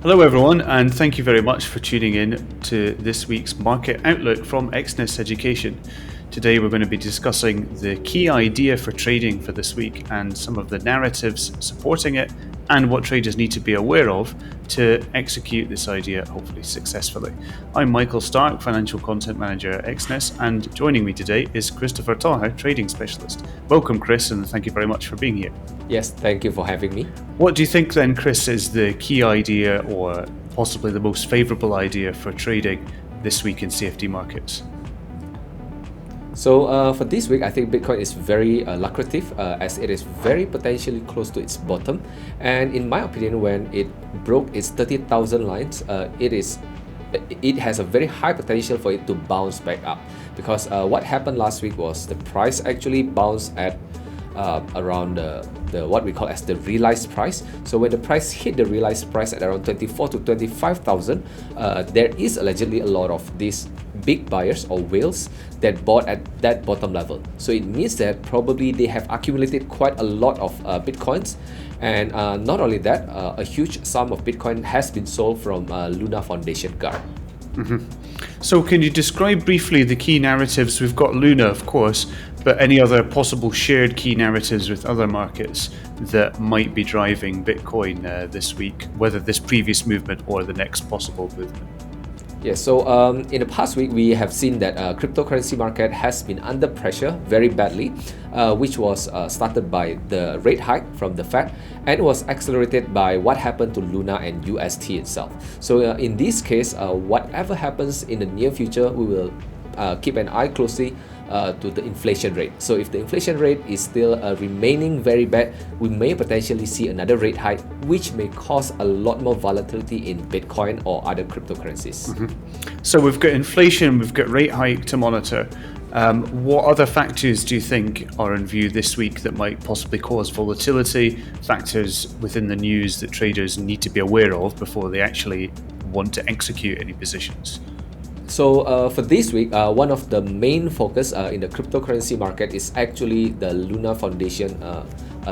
Hello everyone, and thank you very much for tuning in to this week's Market Outlook from Exness Education. Today we're going to be discussing the key idea for trading for this week and some of the narratives supporting it and what traders need to be aware of to execute this idea hopefully successfully. I'm Michael Stark, Financial Content Manager at Exness, and joining me today is Christopher Taha, Trading Specialist. Welcome Chris, and thank you very much for being here. Yes, thank you for having me. What do you think then, Chris, is the key idea or possibly the most favourable idea for trading this week in CFD markets? So for this week, I think Bitcoin is very lucrative as it is very potentially close to its bottom. And in my opinion, when it broke its 30,000 lines, it has a very high potential for it to bounce back up. Because what happened last week was the price actually bounced at around the what we call as the realized price. So when the price hit the realized price at around 24 to 25,000, there is allegedly a lot of these big buyers or whales that bought at that bottom level. So it means that probably they have accumulated quite a lot of Bitcoins, and not only that, a huge sum of Bitcoin has been sold from Luna Foundation Guard. So can you describe briefly the key narratives? We've got Luna, of course, but any other possible shared key narratives with other markets that might be driving Bitcoin this week, whether this previous movement or the next possible movement? Yeah, so in the past week, we have seen that cryptocurrency market has been under pressure very badly, which was started by the rate hike from the Fed, and it was accelerated by what happened to Luna and UST itself. So in this case, whatever happens in the near future, we will keep an eye closely to the inflation rate. So if the inflation rate is still remaining very bad, we may potentially see another rate hike, which may cause a lot more volatility in Bitcoin or other cryptocurrencies. So we've got inflation, we've got rate hike to monitor. What other factors do you think are in view this week that might possibly cause volatility, factors within the news that traders need to be aware of before they actually want to execute any positions? So for this week, one of the main focus in the cryptocurrency market is actually the Luna Foundation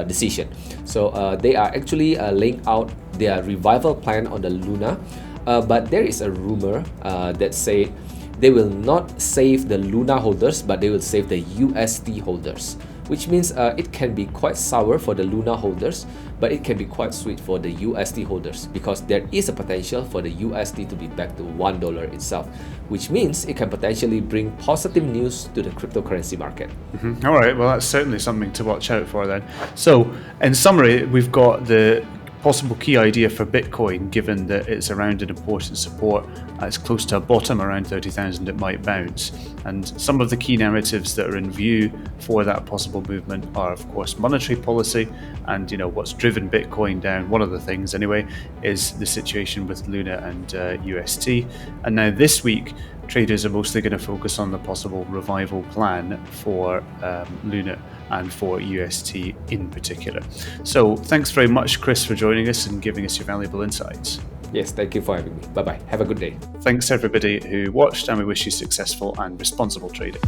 decision. So they are actually laying out their revival plan on the Luna, but there is a rumor that say they will not save the Luna holders, but they will save the UST holders, which means it can be quite sour for the Luna holders, but it can be quite sweet for the UST holders, because there is a potential for the UST to be back to $1 itself, which means it can potentially bring positive news to the cryptocurrency market. All right, well, that's certainly something to watch out for then. So, in summary, we've got the possible key idea for Bitcoin, given that it's around an important support, it's close to a bottom around 30,000, it might bounce. And some of the key narratives that are in view for that possible movement are, of course, monetary policy, and what's driven Bitcoin down, one of the things anyway, is the situation with Luna and UST. And now this week, traders are mostly going to focus on the possible revival plan for Luna and for UST in particular. So thanks very much, Chris, for joining us and giving us your valuable insights. Yes, thank you for having me. Bye-bye. Have a good day. Thanks everybody who watched, and we wish you successful and responsible trading.